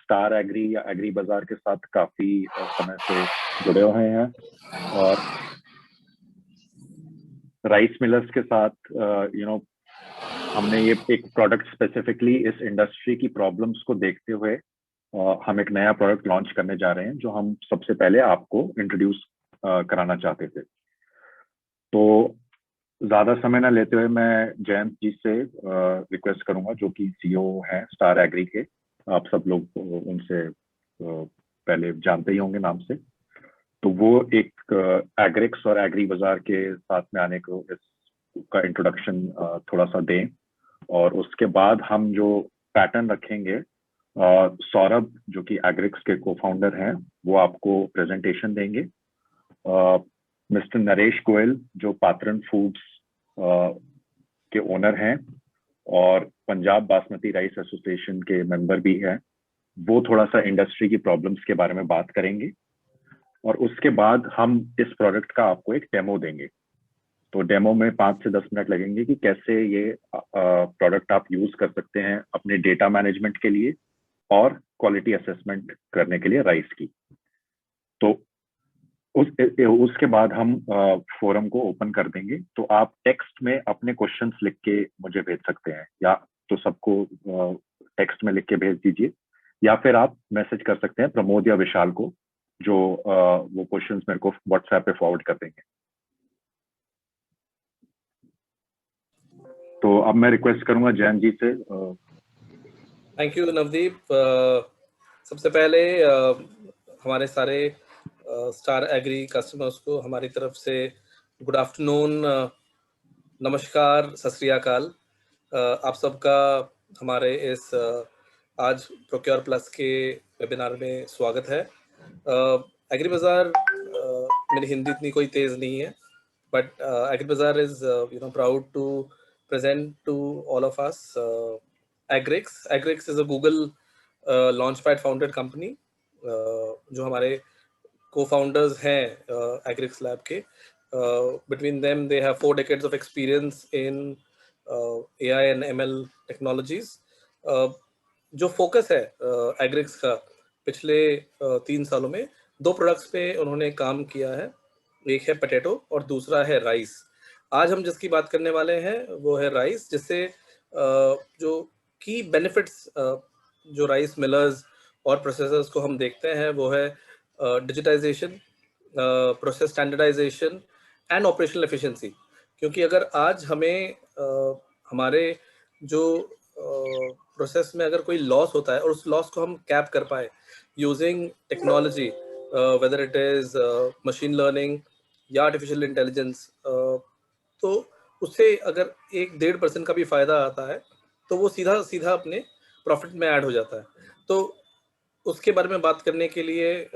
Star agree या agree बाजार के साथ काफी समय से जुड़े हुए हैं और राइस मिलर्स के साथ हमने ये एक प्रोडक्ट स्पेसिफिकली इस इंडस्ट्री की प्रॉब्लम्स को देखते हुए हम एक नया प्रोडक्ट लॉन्च करने जा रहे हैं जो हम सबसे पहले आपको इंट्रोड्यूस कराना चाहते थे। तो ज्यादा समय ना लेते हुए मैं जयंत जी से रिक्वेस्ट करूंगा, जो कि सीईओ हैं स्टार एग्री के। आप सब लोग उनसे पहले जानते ही होंगे नाम से। तो वो एक एग्रिक्स और एग्री बाजार के साथ में आने को इसका इंट्रोडक्शन थोड़ा सा दें, और उसके बाद हम जो पैटर्न रखेंगे, सौरभ जो कि एग्रिक्स के को फाउंडर हैं वो आपको प्रेजेंटेशन देंगे। मिस्टर नरेश गोयल जो पात्रन फूड्स के ओनर हैं और पंजाब बासमती राइस एसोसिएशन के मेंबर भी हैं, वो थोड़ा सा इंडस्ट्री की प्रॉब्लम्स के बारे में बात करेंगे। और उसके बाद हम इस प्रोडक्ट का आपको एक डेमो देंगे। तो डेमो में 5 से 10 मिनट लगेंगे कि कैसे ये प्रोडक्ट आप यूज कर सकते हैं अपने डेटा मैनेजमेंट के लिए और क्वालिटी असेसमेंट करने के लिए राइस की। तो उसके बाद हम फोरम को ओपन कर देंगे। तो आप टेक्स्ट में अपने क्वेश्चंस लिख के मुझे भेज सकते हैं, या तो सबको टेक्स्ट में लिख के भेज दीजिए, या फिर आप मैसेज कर सकते हैं प्रमोद या विशाल को, जो वो क्वेश्चंस मेरे को व्हाट्सएप पे फॉरवर्ड कर देंगे। तो अब मैं रिक्वेस्ट करूंगा जयंत जी से। Thank you Navdeep. सबसे पहले हमारे सारे स्टार एग्री कस्टमर्स को हमारी तरफ से गुड आफ्टरनून, नमस्कार, सत श्री अकाल। आप सबका हमारे इस आज प्रोक्योर प्लस के वेबिनार में स्वागत है। एग्री बाजार, मेरी हिंदी इतनी कोई तेज नहीं है, but Agri Bazaar is proud to present to all of us Agrix. Agrix is a Google launchpad founded company जो हमारे co-founders हैं Agrix Lab के। Between them they have 4 decades of experience in AI and ML technologies. जो focus है Agrix का पिछले 3 सालों में 2 प्रोडक्ट्स पे उन्होंने काम किया है। एक है पोटैटो और दूसरा है राइस। आज हम जिसकी बात करने वाले हैं वो है राइस, जिससे जो की बेनिफिट्स जो राइस मिलर्स और प्रोसेसर्स को हम देखते हैं वो है digitization, process standardization and operational efficiency. क्योंकि अगर आज हमें हमारे जो प्रोसेस में अगर कोई लॉस होता है और उस लॉस को हम कैप कर पाए using technology, whether it is machine learning या आर्टिफिशियल इंटेलिजेंस, तो उससे अगर 1-1.5% का भी फायदा आता है तो वो सीधा सीधा अपने प्रॉफिट में ऐड हो जाता है। तो उसके बारे में बात करने के लिए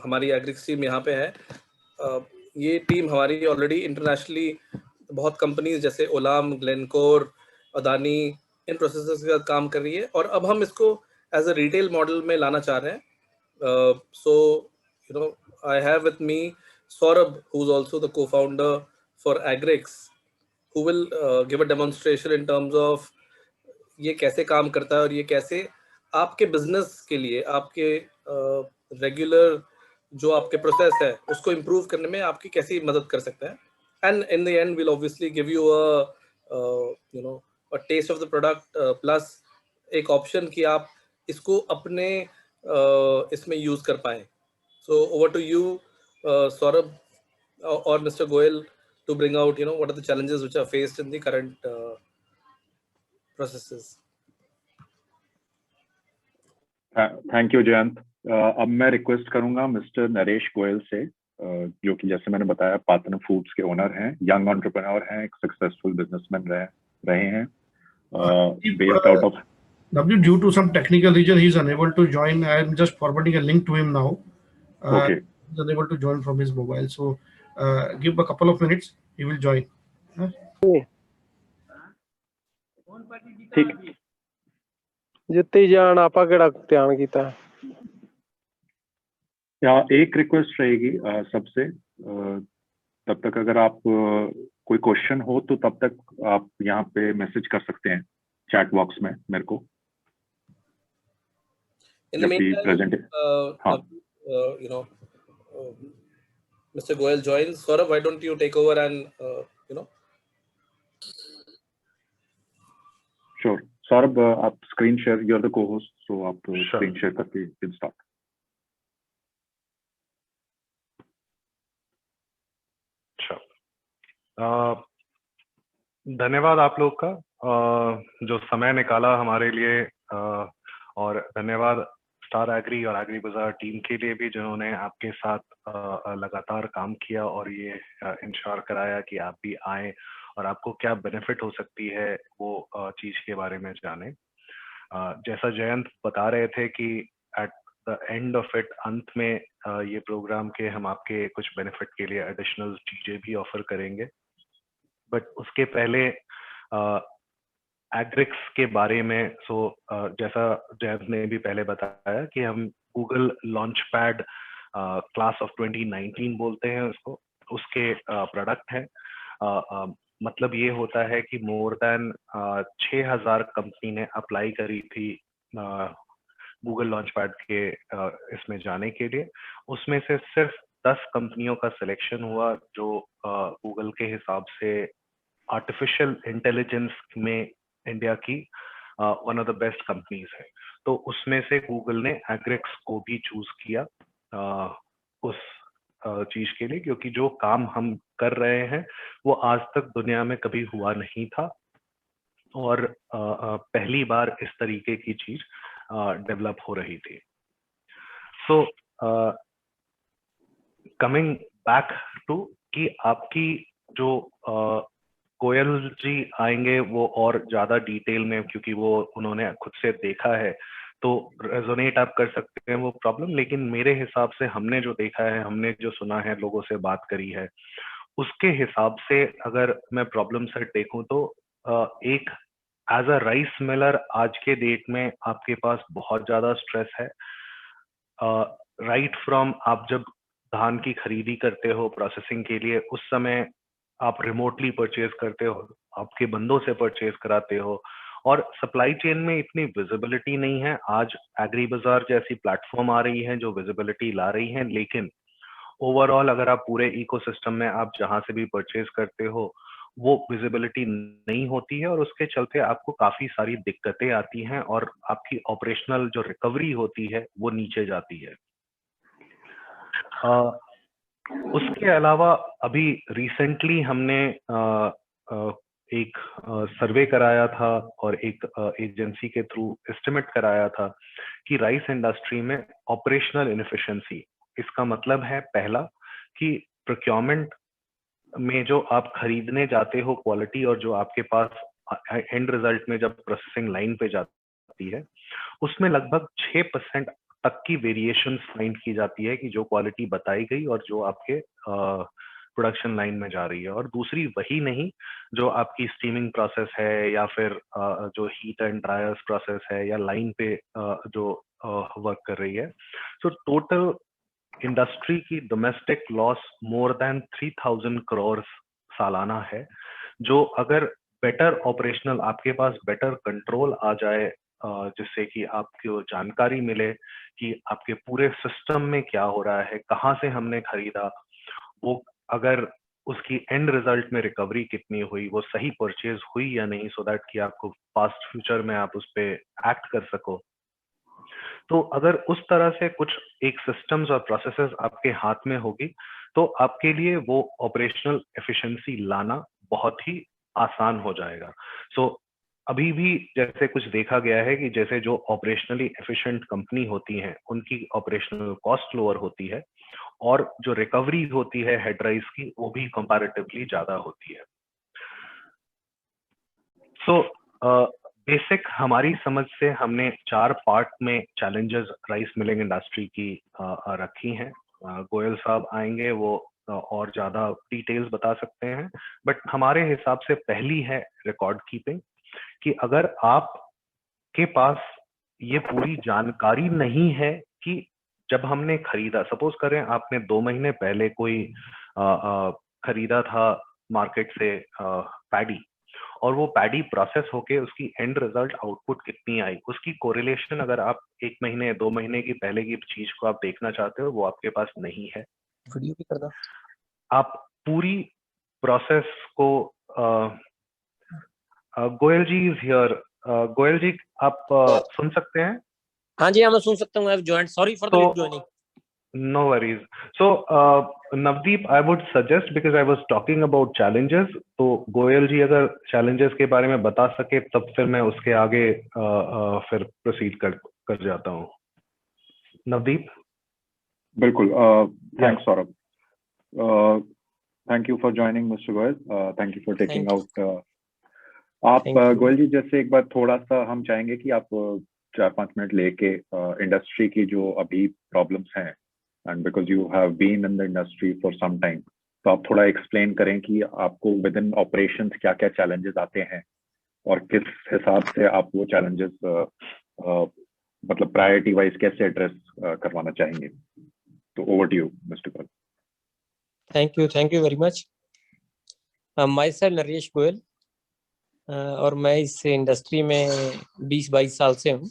हमारी एग्रिक्स टीम यहाँ पे है। ये टीम हमारी ऑलरेडी इंटरनेशनली बहुत कंपनीज जैसे ओलाम, ग्लेनकोर, अदानी, इन प्रोसेसर्स के साथ काम कर रही है, और अब हम इसको एज अ रिटेल मॉडल में लाना चाह रहे हैं। So I have with me Saurabh, who is also the co-founder for Agrix, who will give a demonstration in terms of ये कैसे काम करता है और ये कैसे आपके बिजनेस के लिए, आपके रेगुलर जो आपके प्रोसेस है उसको इम्प्रूव करने में आपकी कैसी मदद कर सकता है। And in the end will obviously give you a taste of the product plus एक ऑप्शन कि आप इसको अपने इसमें यूज कर पाए। So over to you Saurabh or Mr. Goel to bring out what are the challenges which are faced in the current processes. Thank you Jayant. अब मैं रिक्वेस्ट करूंगा मिस्टर नरेश गोयल से, जो कि जैसे मैंने बताया पात्रन फूड्स के ओनर हैं, यंग एंटरप्रेन्योर हैं, एक सक्सेसफुल बिजनेसमैन रहे हैं, based out of due to some technical reason he is unable to join. I am just forwarding a link to him now. Okay. He is unable to join from his mobile, so give a couple of minutes, he will join. ठीक, जितनी जान आपा केड़ा ध्यान कीता। या एक request रहेगी सबसे, तब तक अगर आप कोई क्वेश्चन हो तो तब तक आप यहाँ पे मैसेज कर सकते हैं चैट बॉक्स में मेरे को। In the जब भी meantime, प्रेजेंट हाँ you know, Mr. Goyal joins. Saurabh, why don't you take over and you know? Sure Saurabh, आप screen share, you are the co-host, so आप स्क्रीन शेयर करके कैन स्टार्ट। धन्यवाद आप लोग का जो समय निकाला हमारे लिए, और धन्यवाद स्टार एग्री और एग्री बाजार टीम के लिए भी जिन्होंने आपके साथ लगातार काम किया और ये इंश्योर कराया कि आप भी आए और आपको क्या बेनिफिट हो सकती है वो चीज के बारे में जाने। जैसा जयंत बता रहे थे कि eight the end of it, अंत में ये प्रोग्राम के हम आपके कुछ बेनिफिट के लिए एडिशनल चीजें भी ऑफर करेंगे, बट उसके पहले एग्रिक्स के बारे में जैसा जयंत ने भी पहले बताया कि हम Google launch pad class of 2019 बोलते हैं उसको, उसके प्रोडक्ट है। मतलब ये होता है कि मोर देन 6000 कंपनी ने अप्लाई करी थी गूगल लॉन्च पैड के इसमें जाने के लिए। उसमें से सिर्फ 10 कंपनियों का सिलेक्शन हुआ जो गूगल के हिसाब से आर्टिफिशियल इंटेलिजेंस में इंडिया की one of the best companies है। तो उसमें से गूगल ने एग्रिक्स को भी चूज किया उस चीज के लिए, क्योंकि जो काम हम कर रहे हैं वो आज तक दुनिया में कभी हुआ नहीं था और पहली बार इस तरीके की चीज डेवलप हो रही थी। सो कमिंग बैक टू कि आपकी जो गोयल जी आएंगे वो और ज्यादा डिटेल में, क्योंकि वो उन्होंने खुद से देखा है तो रेजोनेट आप कर सकते हैं वो प्रॉब्लम, लेकिन मेरे हिसाब से हमने जो देखा है, हमने जो सुना है, लोगों से बात करी है, उसके हिसाब से अगर मैं प्रॉब्लम सेट देखूं तो एक एज अ राइस मिलर आज के डेट में आपके पास बहुत ज्यादा स्ट्रेस है। राइट फ्रॉम आप जब धान की खरीदी करते हो प्रोसेसिंग के लिए, उस समय आप रिमोटली परचेज करते हो, आपके बंदों से परचेज कराते हो और सप्लाई चेन में इतनी विजिबिलिटी नहीं है। आज एग्री बाजार जैसी प्लेटफॉर्म आ रही है जो विजिबिलिटी ला रही है, लेकिन ओवरऑल अगर आप पूरे इकोसिस्टम में आप जहां से भी परचेज करते हो वो विजिबिलिटी नहीं होती है और उसके चलते आपको काफी सारी दिक्कतें आती हैं और आपकी ऑपरेशनल जो रिकवरी होती है वो नीचे जाती है। उसके अलावा अभी रिसेंटली हमने एक सर्वे कराया था और एक एजेंसी के थ्रू एस्टिमेट कराया था कि राइस इंडस्ट्री में ऑपरेशनल इनएफिशिएंसी, इसका मतलब है पहला कि प्रोक्योरमेंट में जो आप खरीदने जाते हो क्वालिटी और जो आपके पास एंड रिजल्ट में जब प्रोसेसिंग लाइन पे जाती है उसमें लगभग 6% तक की वेरिएशन फाइंड की जाती है कि जो क्वालिटी बताई गई और जो आपके प्रोडक्शन लाइन में जा रही है। और दूसरी वही नहीं जो आपकी स्टीमिंग प्रोसेस है या फिर जो हीट एंड ड्रायर्स प्रोसेस है या लाइन पे जो वर्क कर रही है। तो टोटल इंडस्ट्री की domestic loss more than 3000 crore सालाना है, जो अगर बेटर ऑपरेशनल आपके पास बेटर कंट्रोल आ जाए, जिससे कि आपको जानकारी मिले कि आपके पूरे सिस्टम में क्या हो रहा है, कहाँ से हमने खरीदा, वो अगर उसकी एंड रिजल्ट में रिकवरी कितनी हुई, वो सही परचेज हुई या नहीं, सो दैट कि आपको पास्ट फ्यूचर में आप उस पर एक्ट कर सको। तो अगर उस तरह से कुछ एक सिस्टम्स और प्रोसेसेस आपके हाथ में होगी तो आपके लिए वो ऑपरेशनल एफिशिएंसी लाना बहुत ही आसान हो जाएगा। सो अभी भी जैसे कुछ देखा गया है कि जैसे जो ऑपरेशनली एफिशिएंट कंपनी होती हैं उनकी ऑपरेशनल कॉस्ट लोअर होती है और जो रिकवरी होती है हेड राइस की वो भी कंपैरेटिवली ज्यादा होती है। सो बेसिक हमारी समझ से हमने 4 पार्ट में चैलेंजेस राइस मिलिंग इंडस्ट्री की रखी हैं। गोयल साहब आएंगे, वो और ज्यादा डिटेल्स बता सकते हैं, बट हमारे हिसाब से पहली है रिकॉर्ड कीपिंग, कि अगर आप के पास ये पूरी जानकारी नहीं है कि जब हमने खरीदा, सपोज करें आपने 2 महीने पहले कोई खरीदा था मार्केट से पैडी और वो पैडी प्रोसेस होके उसकी एंड रिजल्ट आउटपुट कितनी आई, उसकी कोरिलेशन अगर आप 1 महीने 2 महीने की पहले की चीज को आप देखना चाहते हो, वो आपके पास नहीं है। वीडियो भी करना। आप पूरी प्रोसेस को गोयल जी इज हियर। गोयल जी आप सुन सकते हैं? हाँ जी, हाँ, मैं सुन सकता हूँ। I have joined, sorry for the late joining. No worries. So, Navdeep, I would suggest, because I was talking about challenges, तो गोयल जी अगर challenges के बारे में बता सके तब फिर मैं उसके आगे फिर proceed कर जाता हूँ। नवदीप? बिल्कुल, thanks Saurabh, thank you for joining Mr. Goyal, thank you for taking out आप गोयल जी, जैसे एक बार थोड़ा सा हम चाहेंगे कि आप 4-5 मिनट लेके इंडस्ट्री की जो अभी प्रॉब्लम्स हैं, and because you have been in the industry for some time, तो आप थोड़ा एक्सप्लेन करें कि आपको विद इन ऑपरेशंस क्या क्या चैलेंजेस आते हैं और किस हिसाब से आप वो चैलेंजेस मतलब प्रायोरिटी वाइज कैसे एड्रेस करवाना चाहेंगे। तो over to you mister Goel. Thank you very much. Myself Naresh Goel, और मैं इस इंडस्ट्री में 20-22 साल से हूँ।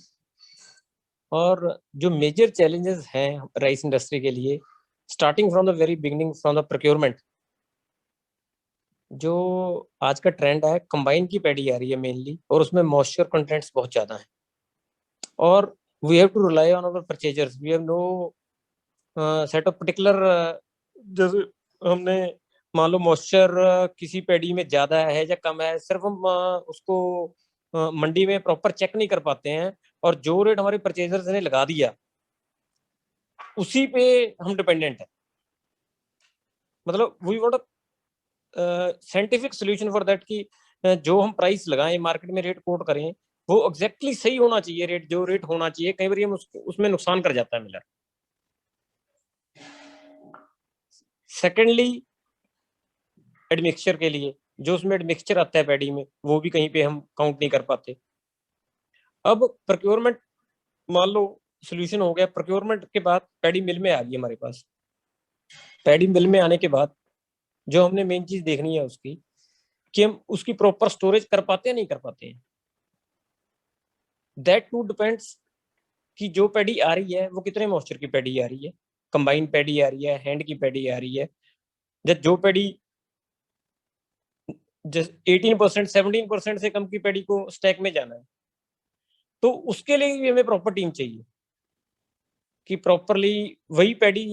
और जो मेजर चैलेंजेस हैं राइस इंडस्ट्री के लिए, starting from the very beginning, from the procurement, जो आज का ट्रेंड है, कंबाइन की पैडी आ रही है मेनली, और उसमें मॉइस्चर कंटेंट्स बहुत ज़्यादा हैं, और we have to rely on our purchasers. We have no set of particular, जैसे हमने मान लो मॉइस्चर किसी पैडी में ज़्यादा है या कम है, सिर्फ हम उसको मंडी में प्रॉपर चेक नहीं कर पाते हैं, और जो रेट हमारे परचेजर्स ने लगा दिया उसी पे हम डिपेंडेंट है। मतलब we want scientific solution for that, कि जो हम प्राइस लगाएं, मार्केट में रेट कोट करें, वो एग्जैक्टली सही होना चाहिए, रेट जो रेट होना चाहिए। कई बार हम उसमें नुकसान कर जाता है मिलर। सेकेंडली, एडमिक्सचर के लिए जो उसमें एडमिक्सचर आता है पैडी में, वो भी कहीं पे हम काउंट नहीं कर पाते। अब प्रोक्योरमेंट, मान लो सोल्यूशन हो गया, प्रोक्योरमेंट के बाद पैडी मिल में आ गई हमारे पास। पैडी मिल में आने के बाद जो हमने मेन चीज देखनी है उसकी, कि हम उसकी प्रॉपर स्टोरेज कर पाते हैं नहीं कर पाते हैं। दैट टू डिपेंड्स कि जो पैडी आ रही है वो कितने मॉइस्चर की पैडी आ रही है, कंबाइन पैडी आ रही है, हैंड की पैडी आ रही है। जब जो पैडी 18% 17% से कम की पैडी को स्टैक में जाना है, तो उसके लिए भी हमें प्रॉपर टीम चाहिए कि प्रॉपरली वही पैडी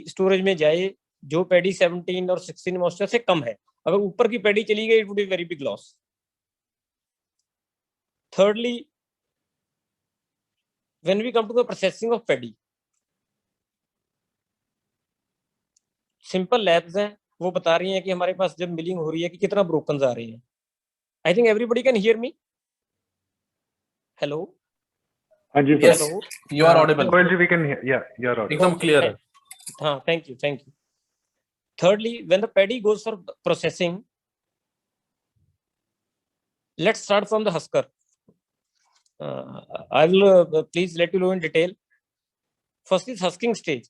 स्टोरेज में जाए जो पैडी 17 और 16 मॉइस्चर से कम है। अगर ऊपर की पैडी चली गई, it would be very big loss. thirdly, when we come to the processing of paddy, simple labs हैं, वो बता रही हैं कि हमारे पास जब मिलिंग हो रही है कि कितना ब्रोकन आ रहे हैं। I think everybody can hear me. Hello? हाँ जी Yes, hello? you are audible. Goel ji, we can hear. Yeah, you're audible. एकदम क्लियर है। हाँ, thank you. Thirdly, when the paddy goes for processing, let's start from the husker. I will please let you know in detail. First is husking stage,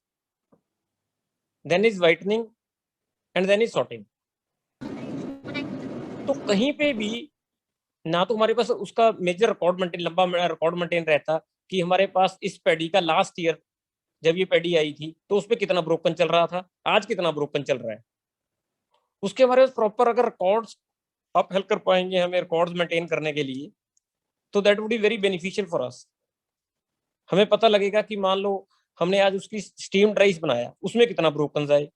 then is whitening, and then is sorting. तो कहीं पे भी ना तो हमारे पास उसका major record maintain, लंबा record maintain रहता कि हमारे पास इस पैडी का लास्ट ईयर जब ये पैडी आई थी तो उसमें कितना ब्रोकन चल रहा था, आज कितना ब्रोकन चल रहा है। उसके हमारे पास प्रॉपर अगर रिकॉर्ड्स आप हेल्प कर पाएंगे हमें रिकॉर्ड्स मेंटेन करने के लिए, तो that would be very beneficial for us. हमें पता लगेगा कि मान लो हमने आज उसकी स्टीम राइस बनाया, उसमें कितना ब्रोकन आए,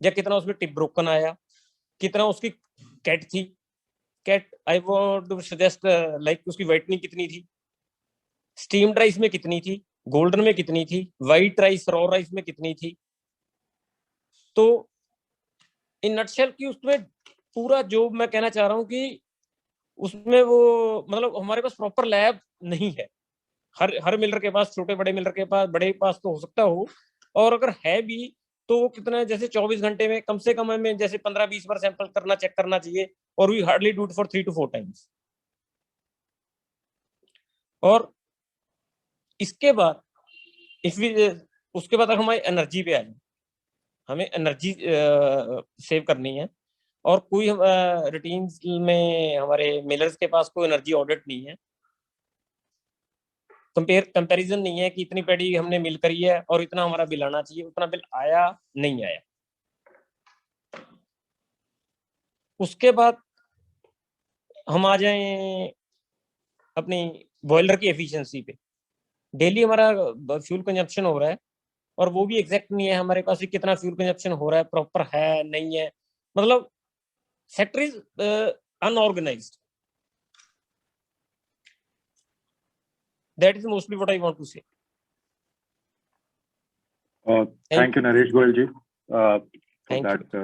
या कितना उसमें टिप ब्रोकन आया, कितना उसकी कैट थी। कैट I want to suggest like उसकी व्हाइटनिंग कितनी थी, स्टीम्ड राइस में कितनी थी, गोल्डन में कितनी थी, व्हाइट राइस रॉ राइस में कितनी थी। तो इन नटशेल की उसमें पूरा जो मैं कहना चाह रहा हूँ कि उसमें वो मतलब हमारे पास प्रॉपर लैब नहीं है। हर मिलर के पास, छोटे बड़े मिलर के पास, बड़े पास तो हो सकता हो, और अगर है भी तो वो कितना, जैसे 24 घंटे में कम से कम हमें जैसे 15-20 बार सैंपल करना, चेक करना चाहिए, और we hardly do it for 3 to 4 times. और इसके बाद उसके बाद हमारी एनर्जी पे आ जाए, हमें एनर्जी सेव करनी है। और कोई रूटीन्स में हमारे मिलर्स के पास कोई एनर्जी ऑडिट नहीं है, कंपैरिजन नहीं है कि इतनी पैडी हमने मिल करी है और इतना हमारा बिल आना चाहिए, उतना बिल आया नहीं आया। उसके बाद हम आ जाएं अपनी बॉयलर की एफिशिएंसी पे। डेली हमारा फ्यूल कंजप्शन हो रहा है और वो भी एग्जैक्ट नहीं है हमारे पास कितना फ्यूल कंजप्शन हो रहा है, प्रॉपर है नहीं है, मतलब sector is unorganised. That is mostly what I want to say. Thank you Naresh Goel ji Thank that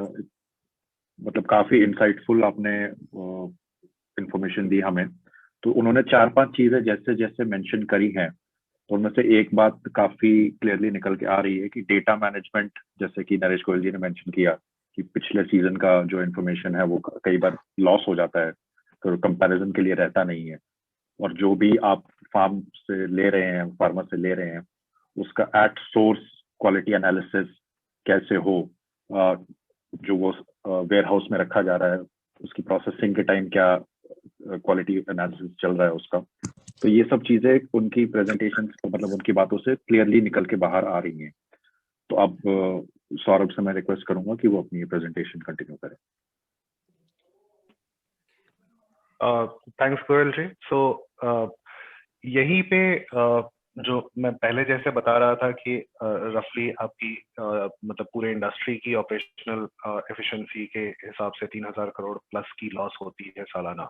मतलब काफी इंसाइटफुल आपने इंफॉर्मेशन दी हमें। तो उन्होंने 4-5 चीजें जैसे जैसे मेंशन करी हैं, तो उनमें से एक बात काफी क्लियरली निकल के आ रही है कि डेटा मैनेजमेंट, जैसे कि नरेश गोयल जी ने मेंशन किया कि पिछले सीजन का जो इन्फॉर्मेशन है वो कई बार लॉस हो जाता है, तो कंपैरिजन के लिए रहता नहीं है। और जो भी आप फार्म से ले रहे हैं, फार्मर से ले रहे हैं, उसका एट सोर्स क्वालिटी एनालिसिस कैसे हो, जो वो वेयर हाउस में रखा जा रहा है उसकी प्रोसेसिंग के टाइम क्या क्वालिटी एनालिसिस चल रहा है उसका। तो ये सब चीजें उनकी प्रेजेंटेशन मतलब उनकी बातों से क्लियरली निकल के बाहर आ रही हैं। तो अब सौरभ से मैं रिक्वेस्ट करूंगा कि वो अपनी प्रेजेंटेशन कंटिन्यू करें। थैंक्स गोयल जी। सो यहीं पे जो मैं पहले जैसे बता रहा था कि रफली आपकी मतलब पूरे इंडस्ट्री की ऑपरेशनल एफिशिएंसी के हिसाब से 3000 करोड़ प्लस की लॉस होती है सालाना।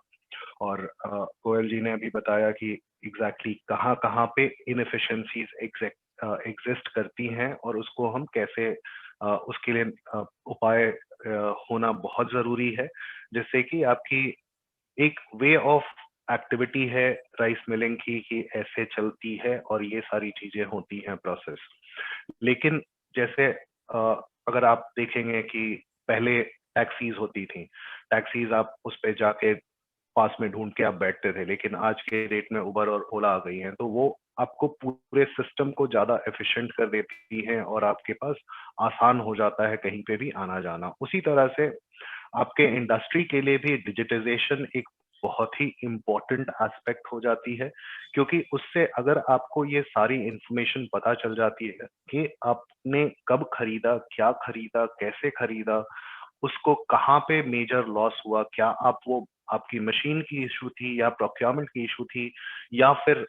और गोयल जी ने अभी बताया कि एग्जैक्टली कहाँ पे इनएफिशिएंसीज एग्जिस्ट करती हैं और उसको हम कैसे उसके लिए उपाय होना बहुत जरूरी है, जिससे कि आपकी एक वे ऑफ एक्टिविटी है राइस मिलिंग की कि ऐसे चलती है और ये सारी चीजें होती हैं प्रोसेस। लेकिन जैसे अगर आप देखेंगे कि पहले टैक्सीज होती थी, टैक्सीज आप उस पे जाके पास में ढूंढ के आप बैठते थे, लेकिन आज के डेट में उबर और ओला आ गई हैं, तो वो आपको पूरे सिस्टम को ज्यादा एफिशिएंट कर देती हैं और आपके पास आसान हो जाता है कहीं पे भी आना जाना। उसी तरह से आपके इंडस्ट्री के लिए भी डिजिटाइजेशन एक बहुत ही इम्पोर्टेंट एस्पेक्ट हो जाती है, क्योंकि उससे अगर आपको ये सारी इंफॉर्मेशन पता चल जाती है कि आपने कब खरीदा, क्या खरीदा, कैसे खरीदा, उसको कहाँ पे मेजर लॉस हुआ, क्या आप वो आपकी मशीन की इशू थी या प्रोक्योरमेंट की इशू थी या फिर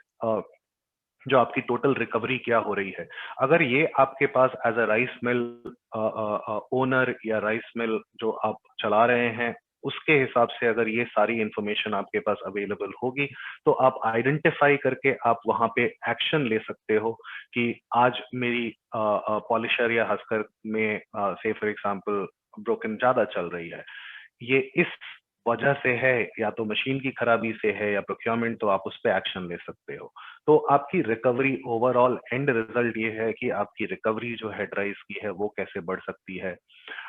जो आपकी टोटल रिकवरी क्या हो रही है, अगर ये आपके पास as a rice mill owner या राइस मिल जो आप चला रहे हैं उसके हिसाब से अगर ये सारी इंफॉर्मेशन आपके पास अवेलेबल होगी, तो आप आइडेंटिफाई करके आप वहां पे एक्शन ले सकते हो कि आज मेरी पॉलिशर या हस्कर में से फॉर एग्जांपल ब्रोकन ज्यादा चल रही है, ये इस वजह से है या तो मशीन की खराबी से है या प्रोक्योरमेंट, तो आप उस पर एक्शन ले सकते हो। तो आपकी रिकवरी ओवरऑल एंड रिजल्ट ये है कि आपकी रिकवरी जो है राइस की है वो कैसे बढ़ सकती है।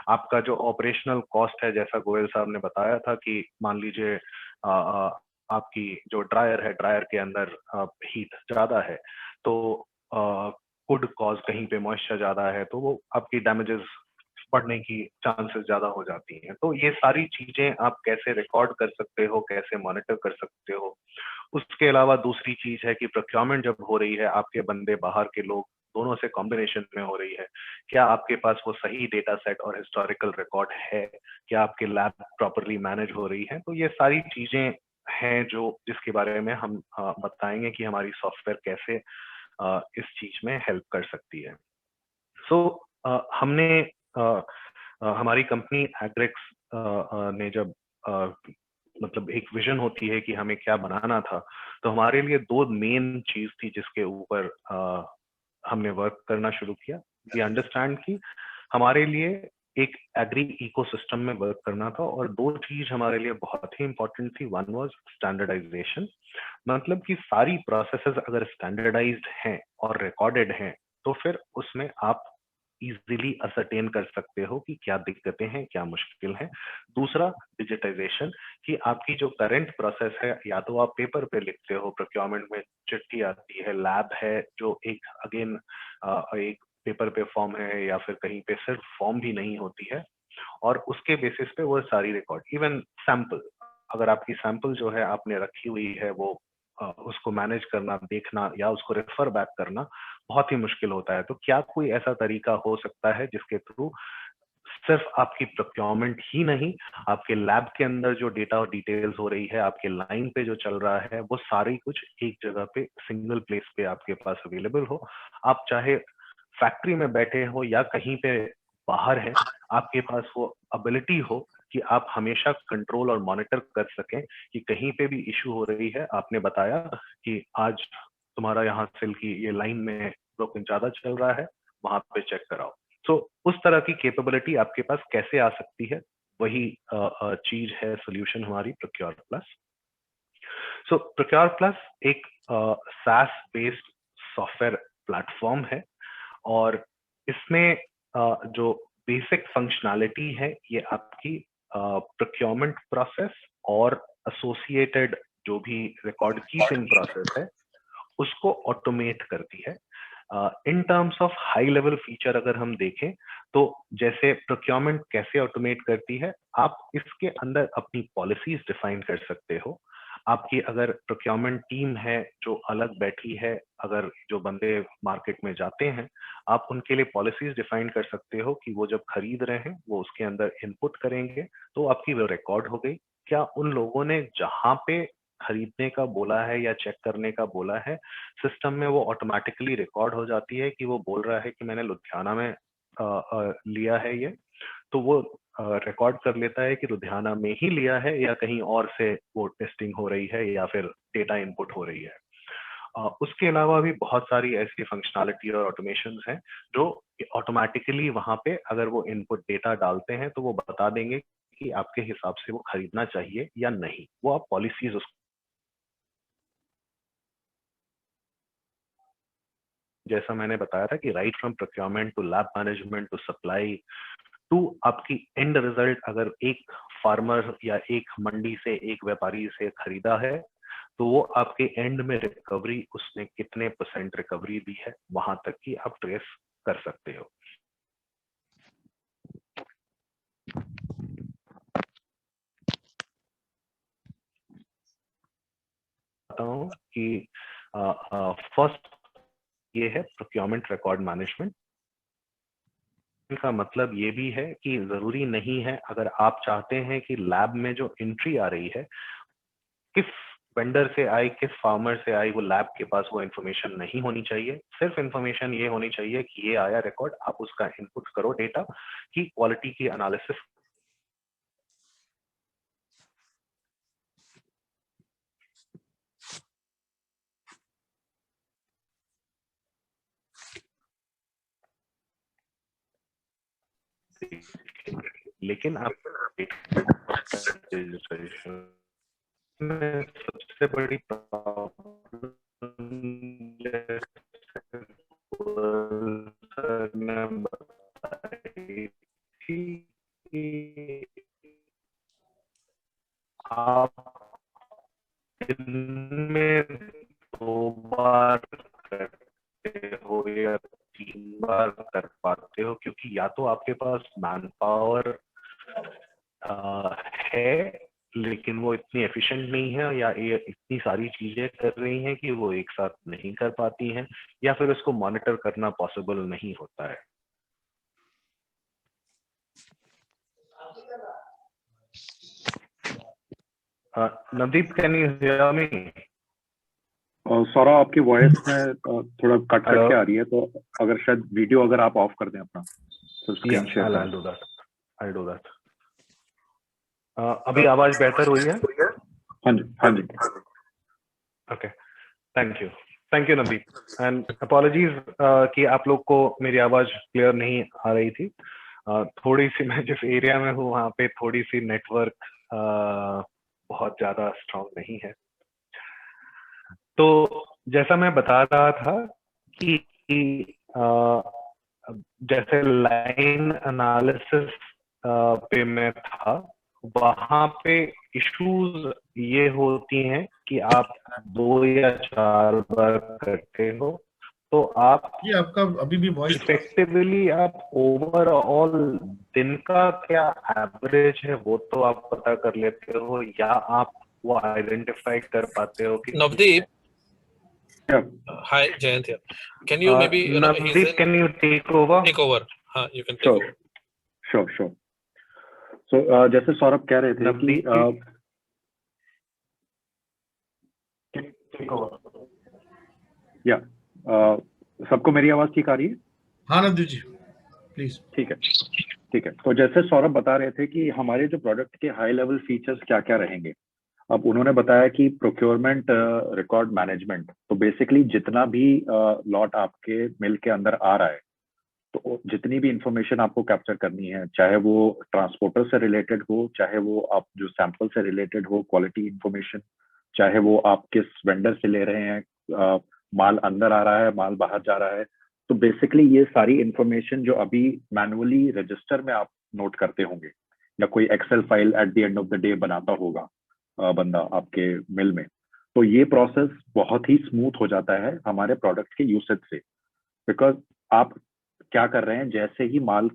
आपका जो ऑपरेशनल कॉस्ट है, जैसा गोयल साहब ने बताया था कि मान लीजिए आपकी जो ड्रायर है, ड्रायर के अंदर हीट ज्यादा है, तो कुड कॉज कहीं पे मॉइस्चर ज्यादा है, तो वो आपकी डैमेजेस बढ़ने की चांसेस ज्यादा हो जाती हैं। तो ये सारी चीजें आप कैसे रिकॉर्ड कर सकते हो, कैसे मॉनिटर कर सकते हो। उसके अलावा दूसरी चीज है कि प्रोक्योरमेंट जब हो रही है, आपके बंदे बाहर के लोग दोनों से कॉम्बिनेशन में हो रही है, क्या आपके पास वो सही डेटा सेट और हिस्टोरिकल रिकॉर्ड है, क्या आपके लैब प्रॉपरली मैनेज हो रही है। तो ये सारी चीजें हैं जो जिसके बारे में हम बताएंगे कि हमारी सॉफ्टवेयर कैसे इस चीज में हेल्प कर सकती है। सो हमने हमारी कंपनी एग्रेक्स ने जब मतलब एक विजन होती है कि हमें क्या बनाना था, तो हमारे लिए 2 मेन चीज थी जिसके ऊपर हमने वर्क करना शुरू किया। वी अंडरस्टैंड कि हमारे लिए एक एग्री इकोसिस्टम में वर्क करना था और 2 चीज हमारे लिए बहुत ही इंपॉर्टेंट थी। वन वाज स्टैंडर्डाइजेशन, मतलब कि सारी प्रोसेसेस अगर स्टैंडर्डाइज्ड हैं और रिकॉर्डेड हैं तो फिर उसमें आप इजीली असरटेन कर सकते हो कि क्या दिक्कतें हैं, क्या मुश्किल है। दूसरा डिजिटाइजेशन, कि आपकी जो करंट प्रोसेस है या तो आप पेपर पे लिखते हो, प्रोक्योरमेंट में चिट्ठी आती है, लैब है जो एक अगेन एक पेपर पे फॉर्म है या फिर कहीं पे सिर्फ फॉर्म भी नहीं होती है, और उसके बेसिस पे वो सारी रिकॉर्ड, इवन सैंपल, अगर आपकी सैंपल जो है आपने रखी हुई है वो उसको मैनेज करना, देखना या उसको रेफर बैक करना बहुत ही मुश्किल होता है। तो क्या कोई ऐसा तरीका हो सकता है जिसके थ्रू सिर्फ आपकी प्रोक्योरमेंट ही नहीं, आपके लैब के अंदर जो डेटा और डिटेल्स हो रही है, आपके लाइन पे जो चल रहा है, वो सारी कुछ एक जगह पे सिंगल प्लेस पे आपके पास अवेलेबल हो? आप चाहे फैक्ट्री में बैठे हो या कहीं पे बाहर है, आपके पास वो एबिलिटी हो कि आप हमेशा कंट्रोल और मॉनिटर कर सकें कि कहीं पे भी इशू हो रही है। आपने बताया कि आज तुम्हारा यहाँ सेल की ये लाइन में ब्रोकन ज्यादा चल रहा है, वहां पे चेक कराओ। तो उस तरह की कैपेबिलिटी आपके पास कैसे आ सकती है, वही चीज है सोल्यूशन हमारी प्रोक्योर प्लस। सो प्रोक्योर प्लस एक SaaS बेस्ड सॉफ्टवेयर प्लेटफॉर्म है और इसमें जो बेसिक फंक्शनैलिटी है ये आपकी प्रोक्योरमेंट प्रोसेस और एसोसिएटेड जो भी रिकॉर्ड कीपिंग प्रोसेस है उसको ऑटोमेट करती है। In terms of high level feature अगर हम देखें तो जैसे प्रोक्योरमेंट कैसे ऑटोमेट करती है, आप इसके अंदर अपनी पॉलिसीज डिफाइन कर सकते हो। आपकी अगर प्रोक्योरमेंट टीम है जो अलग बैठी है, अगर जो बंदे मार्केट में जाते हैं, आप उनके लिए पॉलिसीज डिफाइन कर सकते हो कि वो जब खरीद रहे हैं वो उसके अंदर इनपुट करेंगे, तो आपकी वो रिकॉर्ड हो गई। क्या उन लोगों ने जहां पे खरीदने का बोला है या चेक करने का बोला है, सिस्टम में वो ऑटोमेटिकली रिकॉर्ड हो जाती है कि वो बोल रहा है कि मैंने लुधियाना में लिया है ये, तो वो रिकॉर्ड कर लेता है कि लुधियाना में ही लिया है या कहीं और से वो टेस्टिंग हो रही है या फिर डेटा इनपुट हो रही है। उसके अलावा भी बहुत सारी ऐसी फंक्शनैलिटी और ऑटोमेशंस हैं जो ऑटोमेटिकली वहां पे अगर वो इनपुट डेटा डालते हैं तो वो बता देंगे कि आपके हिसाब से वो खरीदना चाहिए या नहीं। वो आप पॉलिसीज उसको, जैसा मैंने बताया था कि right from procurement to lab management to supply to आपकी एंड रिजल्ट, अगर एक फार्मर या एक मंडी से एक व्यापारी से खरीदा है तो वो आपके एंड में रिकवरी, उसने कितने % रिकवरी दी है, वहां तक की आप ट्रेस कर सकते हो। बताता हूँ कि फर्स्ट ये है प्रोक्योरमेंट रिकॉर्ड मैनेजमेंट। का मतलब ये भी है कि जरूरी नहीं है, अगर आप चाहते हैं कि लैब में जो एंट्री आ रही है किस वेंडर से आई, किस फार्मर से आई, वो लैब के पास वो इन्फॉर्मेशन नहीं होनी चाहिए। सिर्फ इन्फॉर्मेशन ये होनी चाहिए कि ये आया रिकॉर्ड, आप उसका इनपुट करो डेटा की क्वालिटी की एनालिसिस। लेकिन आप सबसे बड़ी आप दिन में 2 बार करते हो या 3 बार कर पाते हो, क्योंकि या तो आपके पास मैन पावर है लेकिन वो इतनी एफिशिएंट नहीं है, या ये इतनी सारी चीजें कर रही हैं कि वो एक साथ नहीं कर पाती हैं, या फिर उसको मॉनिटर करना पॉसिबल नहीं होता है। Navdeep, can you hear me? Saurabh, आपकी वॉइस में थोड़ा कट के आ रही है, तो अगर शायद वीडियो अगर आप ऑफ कर दें अपना, तो screen share I'll do that. अभी आवाज बेहतर हुई है? हाँ जी, हाँ जी। Okay, thank you Navdeep, and apologies कि आप लोग को मेरी आवाज क्लियर नहीं आ रही थी। थोड़ी सी, मैं जिस एरिया में हूँ वहाँ पे थोड़ी सी नेटवर्क बहुत ज्यादा स्ट्रांग नहीं है। तो जैसा मैं बता रहा था कि जैसे लाइन एनालिसिस पे मैं था, वहां पे इश्यूज ये होती हैं कि आप 2 या 4 बार करते हो तो आप ये आपका अभी भी वॉइस इफेक्टिवली आप ओवरऑल दिन का क्या एवरेज है वो तो आप पता कर लेते हो, या आप वो आइडेंटिफाई कर पाते हो कि Navdeep, Yeah. hi, Jayant here. Can you maybe Navdeep, can you take over? take over? You can take Sure. over. Sure. So जैसे सौरभ कह रहे थे कि Navdeep, take over. या सबको मेरी आवाज ठीक आ रही है? हाँ नवदीप जी प्लीज। ठीक है। तो जैसे सौरभ बता रहे थे कि हमारे जो प्रोडक्ट के हाई लेवल फीचर्स क्या क्या रहेंगे। अब उन्होंने बताया कि प्रोक्योरमेंट रिकॉर्ड मैनेजमेंट, तो बेसिकली जितना भी लॉट आपके मिल के अंदर आ रहा है, तो जितनी भी इंफॉर्मेशन आपको कैप्चर करनी है, चाहे वो ट्रांसपोर्टर से रिलेटेड हो, चाहे वो आप जो सैंपल से रिलेटेड हो, क्वालिटी इंफॉर्मेशन, चाहे वो आप किस वेंडर से ले रहे हैं, माल अंदर आ रहा है, माल बाहर जा रहा है, तो बेसिकली ये सारी इंफॉर्मेशन जो अभी मैनुअली रजिस्टर में आप नोट करते होंगे या कोई excel file at the end of the day बनाता होगा बंदा आपके मिल में, तो ये प्रोसेस बहुत ही स्मूथ हो जाता है हमारे प्रोडक्ट के यूसेज से। बिकॉज आप क्या कर रहे हैं, जैसे ही माल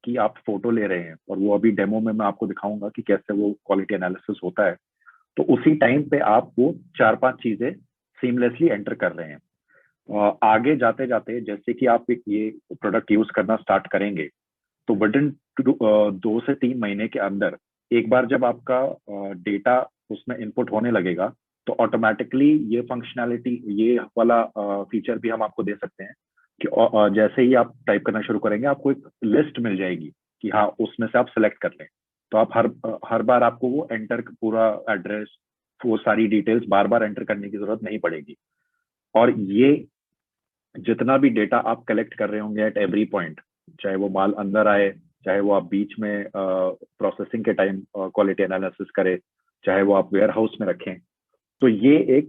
की आप फोटो ले रहे हैं, और वो अभी डेमो में मैं आपको दिखाऊंगा कि कैसे वो क्वालिटी एनालिसिस होता है, तो उसी टाइम पे आप वो 4-5 चीजें सीमलेसली एंटर कर रहे हैं। आगे जाते जाते जैसे कि आप ये प्रोडक्ट यूज करना स्टार्ट करेंगे, तो विद इन 2 से 3 महीने के अंदर एक बार जब आपका डेटा उसमें इनपुट होने लगेगा, तो ऑटोमेटिकली ये फंक्शनैलिटी, ये वाला फीचर भी हम आपको दे सकते हैं कि जैसे ही आप टाइप करना शुरू करेंगे, आपको एक लिस्ट मिल जाएगी कि हाँ, उसमें से आप सिलेक्ट कर लें। तो आप हर बार आपको वो एंटर, पूरा एड्रेस, वो सारी डिटेल्स बार बार एंटर करने की जरूरत नहीं पड़ेगी। और ये जितना भी डेटा आप कलेक्ट कर रहे होंगे एट एवरी पॉइंट, चाहे वो माल अंदर आए, चाहे वो आप बीच में प्रोसेसिंग के टाइम क्वालिटी एनालिसिस करें, चाहे वो आप वेयर हाउस में रखें, तो ये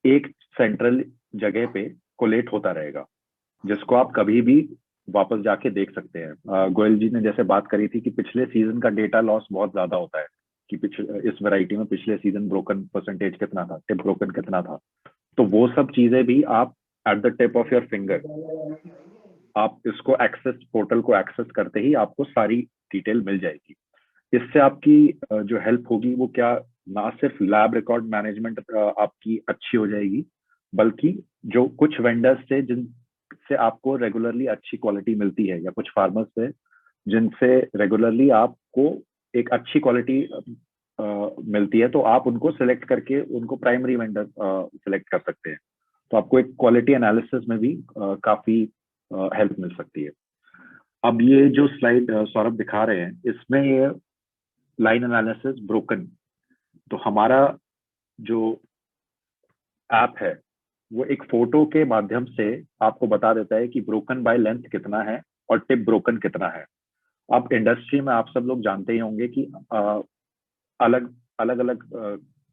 एक सेंट्रल जगह पे कोलेट होता रहेगा, जिसको आप कभी भी वापस जाके देख सकते हैं। गोयल जी ने जैसे बात करी थी कि पिछले सीजन का डेटा लॉस बहुत ज्यादा होता है, कि इस वैरायटी में पिछले सीजन ब्रोकन परसेंटेज कितना था, टिप ब्रोकन कितना था, तो वो सब चीजें भी आप at the tip of your finger, आप इसको एक्सेस, पोर्टल को एक्सेस करते ही आपको सारी डिटेल मिल जाएगी। इससे आपकी जो हेल्प होगी वो क्या, ना सिर्फ लैब रिकॉर्ड मैनेजमेंट आपकी अच्छी हो जाएगी, बल्कि जो कुछ वेंडर्स से जिनसे आपको रेगुलरली अच्छी क्वालिटी मिलती है, या कुछ फार्मर्स से जिनसे रेगुलरली आपको एक अच्छी क्वालिटी मिलती है, तो आप उनको सिलेक्ट करके उनको प्राइमरी वेंडर सिलेक्ट कर सकते हैं। तो आपको एक क्वालिटी एनालिसिस में भी काफी हेल्प मिल सकती है। अब ये जो स्लाइड सौरभ दिखा रहे हैं, इसमें ये लाइन एनालिसिस ब्रोकन, तो हमारा जो ऐप है वो एक फोटो के माध्यम से आपको बता देता है कि ब्रोकन बाय लेंथ कितना है और टिप ब्रोकन कितना है। आप इंडस्ट्री में आप सब लोग जानते ही होंगे कि अलग अलग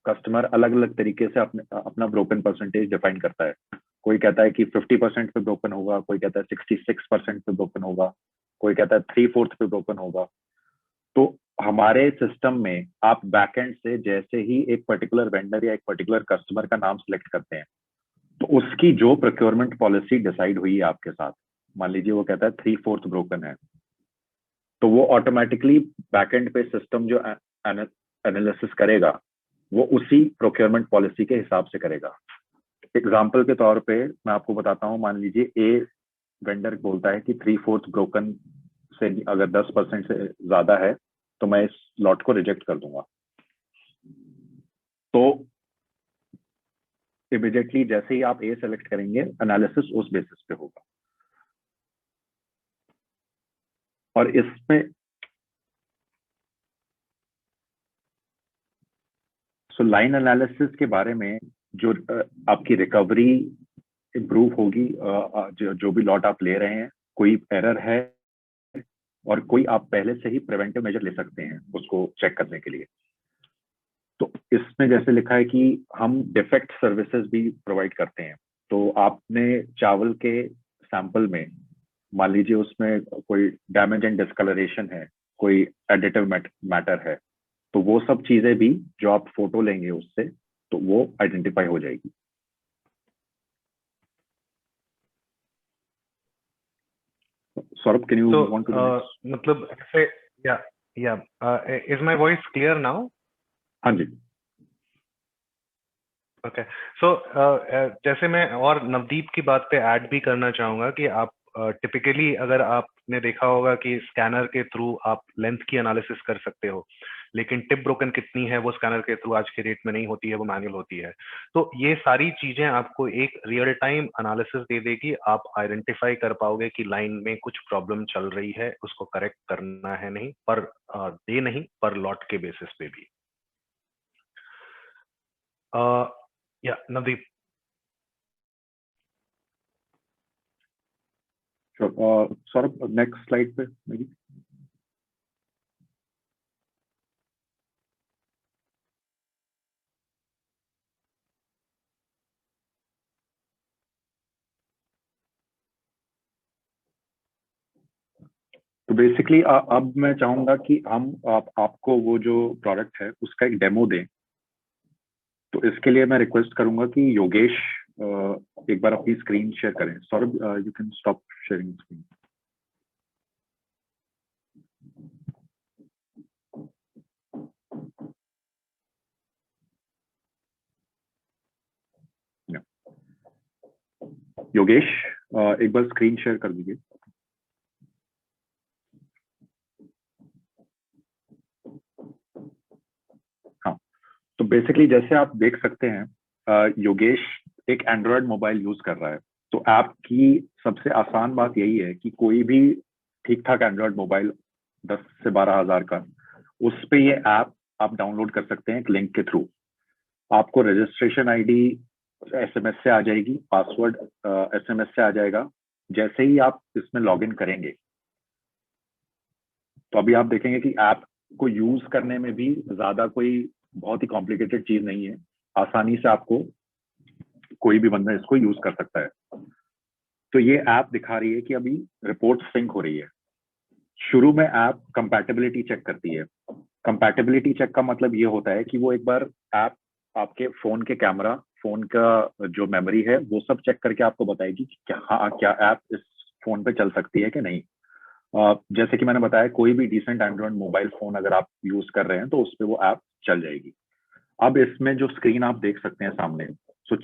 कस्टमर अलग अलग तरीके से अपना ब्रोकन परसेंटेज डिफाइन करता है। कोई कहता है कि 50% पे ब्रोकन होगा, कोई कहता है 66% पे ब्रोकन होगा, कोई कहता है 3/4 पे ब्रोकन होगा। तो हमारे सिस्टम में आप बैकएंड से जैसे ही एक पर्टिकुलर वेंडर या एक पर्टिकुलर कस्टमर का नाम सिलेक्ट करते हैं, तो उसकी जो प्रोक्योरमेंट पॉलिसी डिसाइड हुई है आपके साथ, मान लीजिए वो कहता है 3/4 ब्रोकन है, तो वो ऑटोमेटिकली बैकएंड पे सिस्टम जो एनालिसिस करेगा वो उसी प्रोक्योरमेंट पॉलिसी के हिसाब से करेगा। एग्जाम्पल के तौर पे मैं आपको बताता हूँ, मान लीजिए ए वेंडर बोलता है कि 3/4 ब्रोकन से अगर 10% से ज्यादा है तो मैं इस लॉट को रिजेक्ट कर दूंगा। तो इमीडिएटली जैसे ही आप ए सेलेक्ट करेंगे, एनालिसिस उस बेसिस पे होगा। और इसमें लाइन एनालिसिस के बारे में, जो आपकी रिकवरी इम्प्रूव होगी, जो भी लॉट आप ले रहे हैं, कोई एरर है और कोई आप पहले से ही प्रिवेंटिव मेजर ले सकते हैं उसको चेक करने के लिए। तो इसमें जैसे लिखा है कि हम डिफेक्ट सर्विसेज भी प्रोवाइड करते हैं। तो आपने चावल के सैंपल में मान लीजिए उसमें कोई डैमेज एंड डिस्कलरेशन है, कोई एडिटिव मैटर है, तो वो सब चीजें भी जो आप फोटो लेंगे उससे, तो वो आइडेंटिफाई हो जाएगी। Saurabh, can you want to? मतलब ऐसे, is my voice clear now? हाँ जी. ओके, सो जैसे मैं और नवदीप की बात पे ऐड भी करना चाहूंगा कि आप टिपिकली अगर आपने देखा होगा कि स्कैनर के थ्रू आप लेंथ की एनालिसिस कर सकते हो, लेकिन टिप ब्रोकन कितनी है वो स्कैनर के थ्रू आज के डेट में नहीं होती है, वो मैनुअल होती है. तो ये सारी चीजें आपको एक रियल टाइम एनालिसिस दे देगी. आप आइडेंटिफाई कर पाओगे कि लाइन में कुछ प्रॉब्लम चल रही है, उसको करेक्ट करना है, नहीं पर डे नहीं पर लॉट के बेसिस पे भी. Navdeep. Sure. Saurabh, next slide पे maybe. तो बेसिकली अब मैं चाहूंगा कि हम आपको वो जो प्रोडक्ट है उसका एक डेमो दें. तो इसके लिए मैं रिक्वेस्ट करूंगा कि योगेश एक बार अपनी स्क्रीन शेयर करें. Saurabh, you can stop sharing screen. Yogesh, एक बार स्क्रीन शेयर कर दीजिए. हाँ, तो बेसिकली जैसे आप देख सकते हैं, योगेश एक एंड्रॉयड मोबाइल यूज कर रहा है. तो ऐप की सबसे आसान बात यही है कि कोई भी ठीक ठाक एंड्रॉयड मोबाइल 10 से 12 हजार का, उस पे ये ऐप आप डाउनलोड कर सकते हैं एक लिंक के थ्रू. आपको रजिस्ट्रेशन आईडी एसएमएस से आ जाएगी, पासवर्ड एसएमएस से आ जाएगा. जैसे ही आप इसमें लॉगिन करेंगे तो अभी आप देखेंगे कि ऐप को यूज करने में भी ज्यादा कोई बहुत ही कॉम्प्लिकेटेड चीज नहीं है. आसानी से आपको कोई भी बंदा इसको यूज कर सकता है. तो ये ऐप दिखा रही है कि अभी रिपोर्ट सिंक हो रही है. शुरू में ऐप कंपैटिबिलिटी चेक करती है. कंपैटिबिलिटी चेक का मतलब ये होता है कि वो एक बार ऐप आपके फोन के कैमरा, फोन का जो मेमोरी है, वो सब चेक करके आपको बताएगी कि क्या ऐप इस फोन पे चल सकती है कि नहीं. जैसे कि मैंने बताया, कोई भी डिसेंट एंड्रॉइड मोबाइल फोन अगर आप यूज कर रहे हैं तो उस पर वो ऐप चल जाएगी. अब इसमें जो स्क्रीन आप देख सकते हैं सामने, सो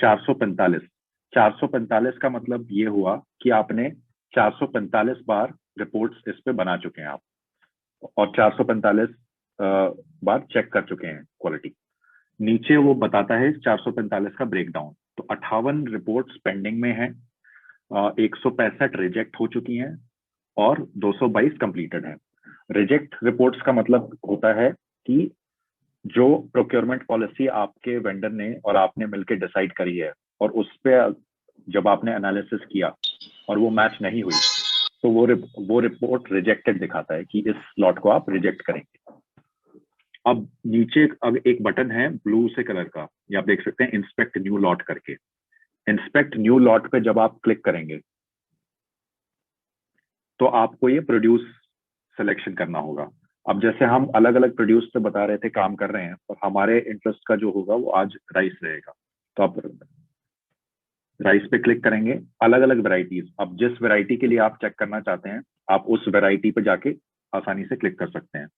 445 का मतलब ये हुआ कि आपने 445 बार रिपोर्ट्स इस पे बना चुके हैं आप, और 445 बार चेक कर चुके हैं क्वालिटी. नीचे वो बताता है 445 का ब्रेकडाउन. तो 58 रिपोर्ट्स पेंडिंग में है, 165 रिजेक्ट हो चुकी हैं और 222 कंप्लीटेड है. रिजेक्ट रिपोर्ट्स का मतलब होता है कि जो प्रोक्योरमेंट पॉलिसी आपके वेंडर ने और आपने मिलकर डिसाइड करी है, और उस पे जब आपने एनालिसिस किया और वो मैच नहीं हुई, तो वो रिपोर्ट रिजेक्टेड दिखाता है कि इस लॉट को आप रिजेक्ट करेंगे. अब नीचे अब एक बटन है ब्लू से कलर का, ये आप देख सकते हैं, इंस्पेक्ट न्यू लॉट करके. इंस्पेक्ट न्यू लॉट पे जब आप क्लिक करेंगे तो आपको ये प्रोड्यूस सिलेक्शन करना होगा. अब जैसे हम अलग अलग प्रोड्यूस पे बता रहे थे काम कर रहे हैं, और हमारे इंटरेस्ट का जो होगा वो आज राइस रहेगा. तो आप राइस पे क्लिक करेंगे, अलग अलग वेराइटीज, अब जिस वेराइटी के लिए आप चेक करना चाहते हैं आप उस वेराइटी पे जाके आसानी से क्लिक कर सकते हैं.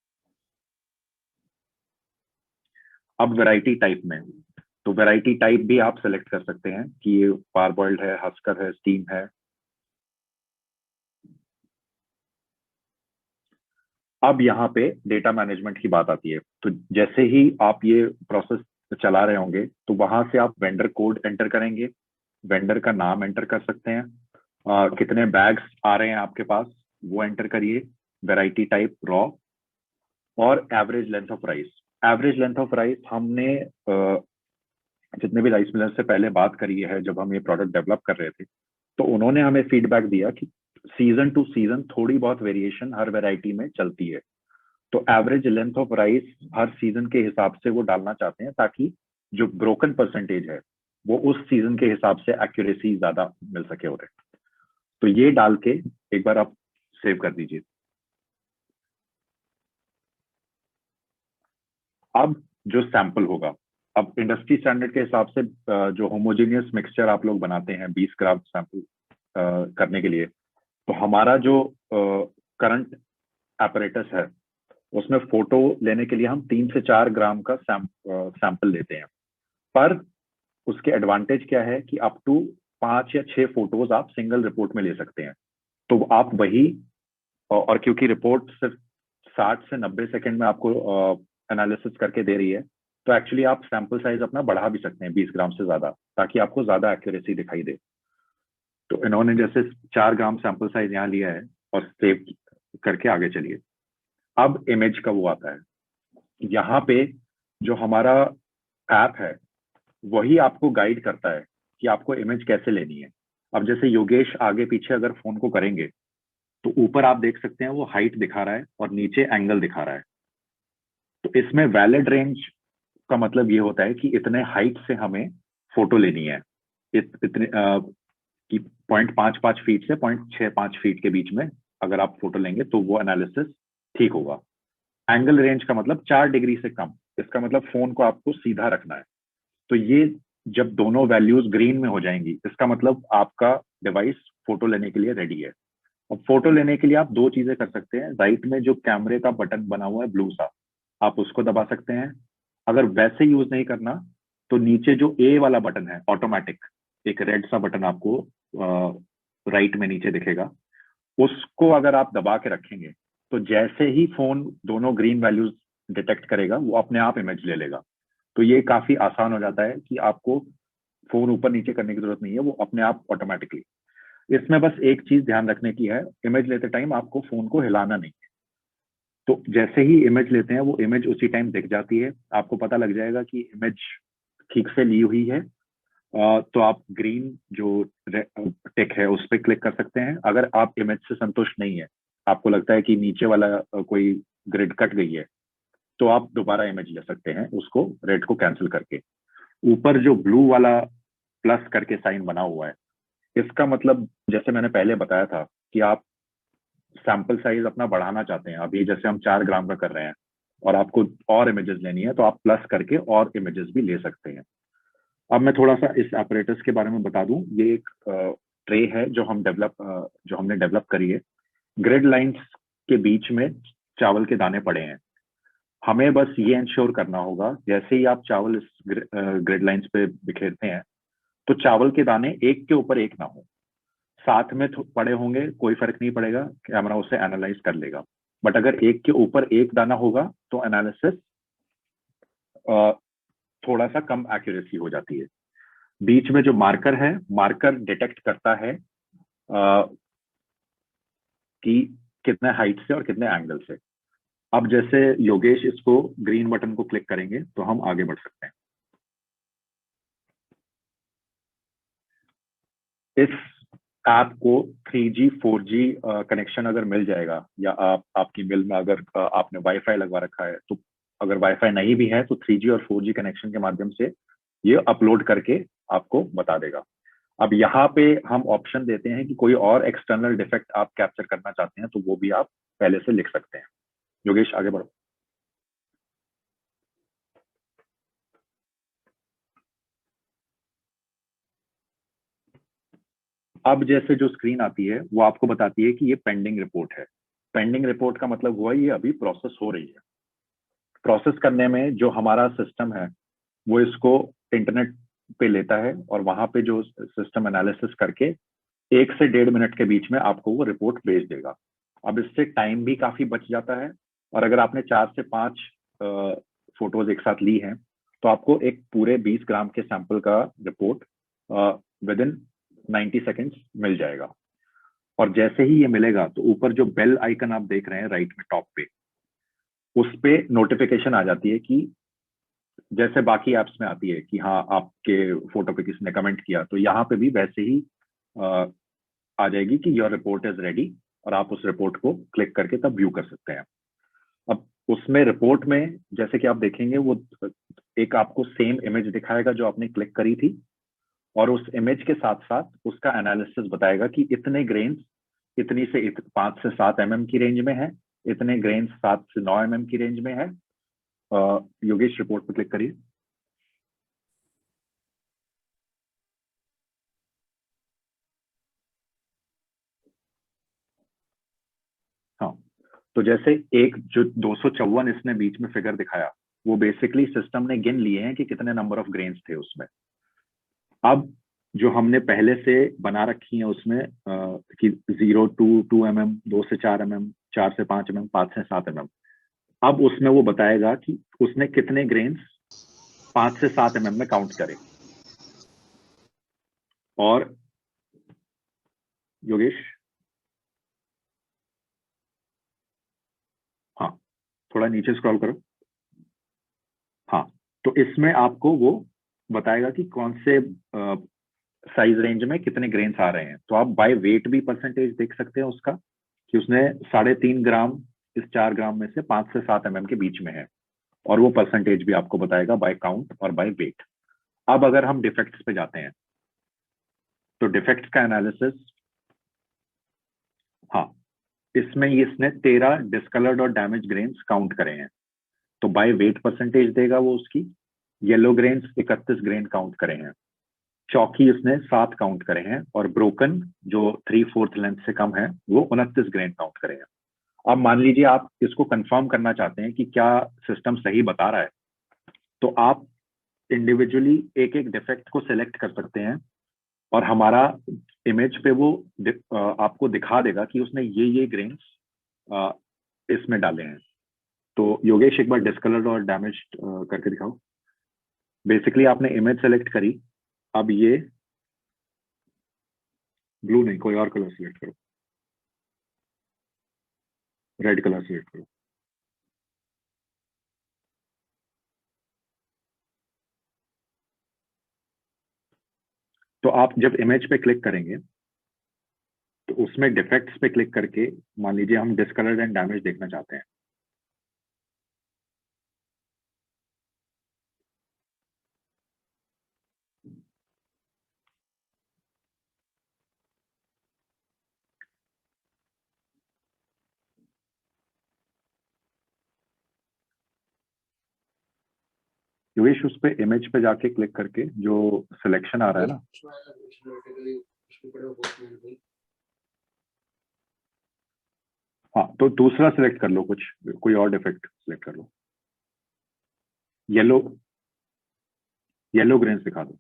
अब वेराइटी टाइप में, तो वेराइटी टाइप भी आप सेलेक्ट कर सकते हैं कि ये पारबॉइल्ड है, हस्कर है, स्टीम है. अब यहाँ पे डेटा मैनेजमेंट की बात आती है. तो जैसे ही आप ये प्रोसेस चला रहे होंगे तो वहां से आप वेंडर कोड एंटर करेंगे, वेंडर का नाम एंटर कर सकते हैं, कितने बैग्स आ रहे हैं आपके पास वो एंटर करिए, वैरायटी टाइप रॉ, और average length of rice. Average length of rice हमने जितने भी राइस मिलर से पहले बात करी है, जब हम ये प्रोडक्ट डेवलप कर रहे थे, तो उन्होंने हमें फीडबैक दिया कि सीजन टू सीजन थोड़ी बहुत वेरिएशन हर वैरायटी में चलती है. तो average length of rice her season के हिसाब से वो डालना चाहते हैं, ताकि जो ब्रोकन परसेंटेज है वो उस सीजन के हिसाब से एक्यूरेसी ज्यादा मिल सके उन्हें. तो ये डाल के एक बार आप सेव कर दीजिए. अब जो सैंपल होगा, अब इंडस्ट्री स्टैंडर्ड के हिसाब से जो होमोजेनियस मिक्सचर आप लोग बनाते हैं 20 ग्राम सैंपल करने के लिए, तो हमारा जो करंट एपरेटस है उसमें फोटो लेने के लिए हम 3 से 4 ग्राम का सैंपल लेते हैं, पर उसके एडवांटेज क्या है कि अप टू 5 या 6 फोटोज आप सिंगल रिपोर्ट में ले सकते हैं। तो आप वही, और क्योंकि रिपोर्ट सिर्फ 60 से 90 सेकंड में आपको एनालिसिस करके दे रही है, तो एक्चुअली आप सैंपल साइज अपना बढ़ा भी सकते हैं 20 ग्राम से ज्यादा, ताकि आपको ज्यादा एक्यूरेसी दिखाई दे। तो इन्होंने जैसे 4 ग्राम सैंपल साइज यहाँ लिया है और सेव करके आगे चलिए। अब इमेज का वो आता है, यहाँ पे जो हमारा ऐप है वही आपको गाइड करता है कि आपको इमेज कैसे लेनी है। अब जैसे योगेश आगे पीछे अगर फोन को करेंगे तो ऊपर आप देख सकते हैं वो हाइट दिखा रहा है और नीचे एंगल दिखा रहा है। तो इसमें वैलिड रेंज का मतलब ये होता है कि इतने हाइट से हमें फोटो लेनी है, इतने कि 0.55 फीट से 0.65 फीट के बीच में अगर आप फोटो लेंगे तो वो एनालिसिस ठीक होगा। एंगल रेंज का मतलब 4 डिग्री से कम, इसका मतलब फोन को आपको सीधा रखना है। तो ये जब दोनों वैल्यूज ग्रीन में हो जाएंगी, इसका मतलब आपका डिवाइस फोटो लेने के लिए रेडी है। अब फोटो लेने के लिए आप 2 चीजें कर सकते हैं। राइट में जो कैमरे का बटन बना हुआ है ब्लू सा, आप उसको दबा सकते हैं। अगर वैसे यूज नहीं करना तो नीचे जो ए वाला बटन है ऑटोमेटिक, एक रेड सा बटन आपको राइट में नीचे दिखेगा, उसको अगर आप दबा के रखेंगे तो जैसे ही फोन दोनों ग्रीन वैल्यूज डिटेक्ट करेगा वो अपने आप इमेज ले लेगा। तो ये काफी आसान हो जाता है कि आपको फोन ऊपर नीचे करने की जरूरत नहीं है, वो अपने आप ऑटोमेटिकली। इसमें बस एक चीज ध्यान रखने की है, इमेज लेते टाइम आपको फोन को हिलाना नहीं है। तो जैसे ही इमेज लेते हैं वो इमेज उसी टाइम दिख जाती है, आपको पता लग जाएगा कि इमेज ठीक से ली हुई है। तो आप ग्रीन जो टिक है उस पर क्लिक कर सकते हैं। अगर आप इमेज से संतुष्ट नहीं है, आपको लगता है कि नीचे वाला कोई ग्रिड कट गई है, तो आप दोबारा इमेज ले सकते हैं उसको रेड को कैंसिल करके। ऊपर जो ब्लू वाला प्लस करके साइन बना हुआ है, इसका मतलब जैसे मैंने पहले बताया था कि आप सैंपल साइज अपना बढ़ाना चाहते हैं। अभी जैसे हम 4 ग्राम का कर रहे हैं और आपको और इमेजेस लेनी है तो आप प्लस करके और इमेजेस भी ले सकते हैं। अब मैं थोड़ा सा इस ऑपरेटर्स के बारे में बता दूं। ये एक ट्रे है जो हमने डेवलप करी है। ग्रिड लाइंस के बीच में चावल के दाने पड़े हैं। हमें बस ये इंश्योर करना होगा, जैसे ही आप चावल इस ग्रिड लाइंस पे बिखेरते हैं तो चावल के दाने एक के ऊपर एक ना हो, साथ में पड़े होंगे, कोई फर्क नहीं पड़ेगा, कैमरा उसे एनालाइज कर लेगा। बट अगर एक के ऊपर एक दाना होगा तो एनालिसिस थोड़ा सा कम एक्यूरेसी हो जाती है। बीच में जो मार्कर है, मार्कर डिटेक्ट करता है कि कितने हाइट से और कितने एंगल से। अब जैसे योगेश इसको ग्रीन बटन को क्लिक करेंगे तो हम आगे बढ़ सकते हैं। इस ऐप को 3G 4G कनेक्शन अगर मिल जाएगा, या आपकी मिल में अगर आपने वाईफाई लगवा रखा है, तो अगर वाईफाई नहीं भी है तो 3G और 4G कनेक्शन के माध्यम से ये अपलोड करके आपको बता देगा। अब यहाँ पे हम ऑप्शन देते हैं कि कोई और एक्सटर्नल डिफेक्ट आप कैप्चर करना चाहते हैं तो वो भी आप पहले से लिख सकते हैं। योगेश आगे बढ़ो। अब जैसे जो स्क्रीन आती है वो आपको बताती है कि ये पेंडिंग रिपोर्ट है। पेंडिंग रिपोर्ट का मतलब हुआ ये अभी प्रोसेस हो रही है। प्रोसेस करने में जो हमारा सिस्टम है वो इसको इंटरनेट पे लेता है और वहां पे जो सिस्टम एनालिसिस करके 1 से 1.5 मिनट के बीच में आपको वो रिपोर्ट भेज देगा। अब इससे टाइम भी काफी बच जाता है, और अगर आपने 4 से 5 फोटोज एक साथ ली हैं तो आपको एक पूरे 20 ग्राम के सैंपल का रिपोर्ट विद इन 90 सेकेंड्स मिल जाएगा। और जैसे ही ये मिलेगा तो ऊपर जो बेल आइकन आप देख रहे हैं राइट में टॉप पे, उस पे नोटिफिकेशन आ जाती है कि जैसे बाकी एप्स में आती है कि हाँ आपके फोटो पे किसी ने कमेंट किया, तो यहाँ पे भी वैसे ही आ जाएगी कि योर रिपोर्ट इज रेडी, और आप उस रिपोर्ट को क्लिक करके तब व्यू कर सकते हैं। अब उसमें रिपोर्ट में जैसे कि आप देखेंगे वो एक आपको सेम इमेज दिखाएगा जो आपने क्लिक करी थी, और उस इमेज के साथ साथ उसका एनालिसिस बताएगा कि इतने ग्रेन्स इतनी से 5 से 7 mm की रेंज में है, इतने ग्रेन्स 7 से 9 mm की रेंज में है। योगेश रिपोर्ट पर क्लिक करिए। तो जैसे एक जो 254 इसने बीच में फिगर दिखाया, वो बेसिकली सिस्टम ने गिन लिए हैं कि कितने नंबर ऑफ ग्रेन्स थे उसमें। अब जो हमने पहले से बना रखी है उसमें कि 0 to 2 mm, 2 से 4 mm, 4 से 5 mm, 5 से 7 mm, अब उसमें वो बताएगा कि उसने कितने ग्रेन्स 5 से 7 mm में काउंट करे। और योगेश, हाँ थोड़ा नीचे स्क्रॉल करो। हाँ, तो इसमें आपको वो बताएगा कि कौन से साइज रेंज में कितने ग्रेन्स आ रहे हैं। तो आप बाय वेट भी परसेंटेज देख सकते हैं उसका, कि उसने 3.5 ग्राम इस 4 ग्राम में से 5 से 7 mm के बीच में है, और वो परसेंटेज भी आपको बताएगा बाय काउंट और बाय वेट। अब अगर हम डिफेक्ट्स पे जाते हैं, तो डिफेक्ट्स का एनालिसिस, हाँ इसमें इसने 13 डिस्कलर्ड और डैमेज ग्रेन्स काउंट करे हैं, तो बाय वेट परसेंटेज देगा वो उसकी। येलो ग्रेन्स 31 ग्रेन काउंट करे हैं, चौकी उसने 7 काउंट करे हैं, और ब्रोकन जो 3/4 लेंथ से कम है वो 29 ग्रेन काउंट करे हैं। अब मान लीजिए आप इसको कंफर्म करना चाहते हैं कि क्या सिस्टम सही बता रहा है, तो आप इंडिविजुअली एक एक डिफेक्ट को सिलेक्ट कर सकते हैं, और हमारा इमेज पे वो आपको दिखा देगा कि उसने ये ग्रेन्स इसमें डाले हैं। तो योगेश एक बार डिस्कलर्ड और डैमेज करके दिखाओ। बेसिकली आपने इमेज सेलेक्ट करी, अब ये ब्लू नहीं, कोई और कलर सिलेक्ट करो, रेड कलर सिलेक्ट करो। तो आप जब इमेज पे क्लिक करेंगे, तो उसमें डिफेक्ट्स पे क्लिक करके मान लीजिए हम डिस्कलर्ड एंड डैमेज देखना चाहते हैं। योगेश उस पे इमेज पे जाके क्लिक करके जो सिलेक्शन आ रहा है ना, हाँ तो दूसरा सिलेक्ट कर लो, कोई और डिफेक्ट सिलेक्ट कर लो। येलो ग्रेन्स दिखा दो,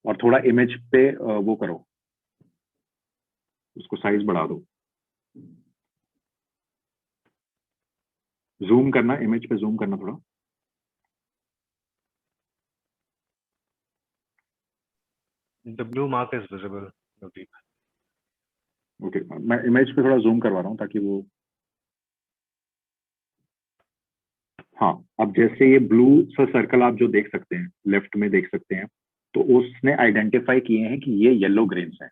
और थोड़ा इमेज पे वो करो, उसको साइज बढ़ा दो, जूम करना, इमेज पे जूम करना थोड़ा। The blue mark is visible, Navdeep. Okay, मैं इमेज पे थोड़ा जूम करवा रहा हूँ ताकि वो, हाँ अब जैसे ये ब्लू सा सर्कल आप जो देख सकते हैं, लेफ्ट में देख सकते हैं, तो उसने आइडेंटिफाई किए हैं कि ये येलो ग्रेन्स हैं।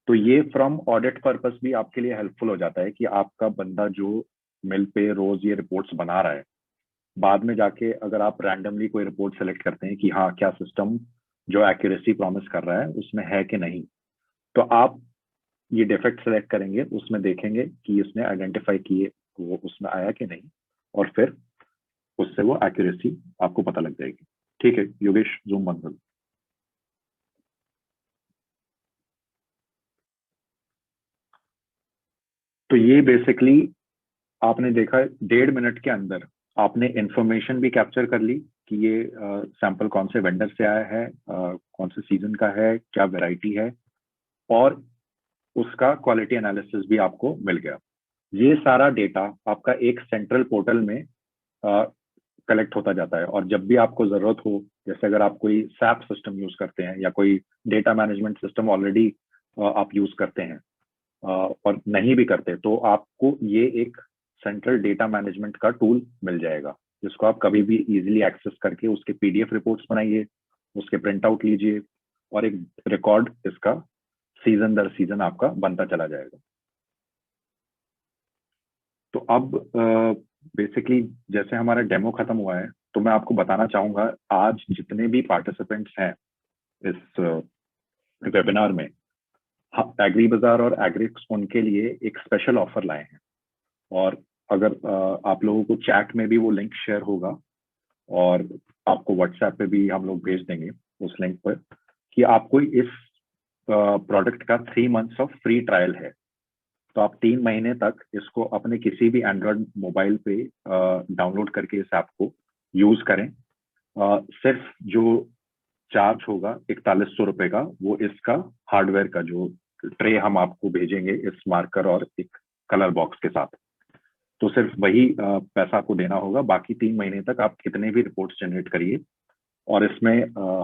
तो ये फ्रॉम ऑडिट पर्पस भी आपके लिए हेल्पफुल हो जाता है कि आपका बंदा जो मिल पे रोज ये रिपोर्ट्स बना रहा है, बाद में जाके अगर आप रैंडमली कोई रिपोर्ट सेलेक्ट करते हैं कि हाँ क्या सिस्टम जो एक्यूरेसी प्रॉमिस कर रहा है उसमें है कि नहीं, तो आप ये डिफेक्ट सेलेक्ट करेंगे, उसमें देखेंगे कि इसने आइडेंटिफाई किए वो उसमें आया कि नहीं, और फिर उससे वो एक्यूरेसी आपको पता लग जाएगी। ठीक है योगेश, जूम बंद कर। तो ये बेसिकली आपने देखा 1.5 मिनट के अंदर आपने इंफॉर्मेशन भी कैप्चर कर ली कि ये सैंपल कौन से वेंडर से आया है, कौन से सीजन का है, क्या वैरायटी है, और उसका क्वालिटी एनालिसिस भी आपको मिल गया। ये सारा डेटा आपका एक सेंट्रल पोर्टल में कलेक्ट होता जाता है, और जब भी आपको जरूरत हो, जैसे अगर आप कोई सैप सिस्टम यूज करते हैं या कोई डेटा मैनेजमेंट सिस्टम ऑलरेडी आप यूज करते हैं और नहीं भी करते, तो आपको ये एक सेंट्रल डेटा मैनेजमेंट का टूल मिल जाएगा, जिसको आप कभी भी इजीली एक्सेस करके उसके पीडीएफ रिपोर्ट्स बनाइए, उसके प्रिंट आउट लीजिए, और एक रिकॉर्ड इसका सीजन दर सीजन आपका बनता चला जाएगा। तो अब बेसिकली जैसे हमारा डेमो खत्म हुआ है, तो मैं आपको बताना चाहूंगा आज जितने भी पार्टिसिपेंट्स हैं इस वेबिनार में, एग्री बाजार और एग्रिक्स उनके लिए एक स्पेशल ऑफर लाए हैं, और अगर आप लोगों को चैट में भी वो लिंक शेयर होगा, और आपको व्हाट्सएप पे भी हम लोग भेज देंगे उस लिंक पर, कि आपको इस प्रोडक्ट का 3 months ऑफ फ्री ट्रायल है। तो आप 3 महीने तक इसको अपने किसी भी एंड्रॉयड मोबाइल पे डाउनलोड करके इस ऐप को यूज करें। सिर्फ जो चार्ज होगा 4100 रुपए का, वो इसका हार्डवेयर का जो ट्रे हम आपको भेजेंगे इस मार्कर और एक कलर बॉक्स के साथ, तो सिर्फ वही पैसा आपको देना होगा। बाकी 3 महीने तक आप कितने भी रिपोर्ट्स जनरेट करिए और इसमें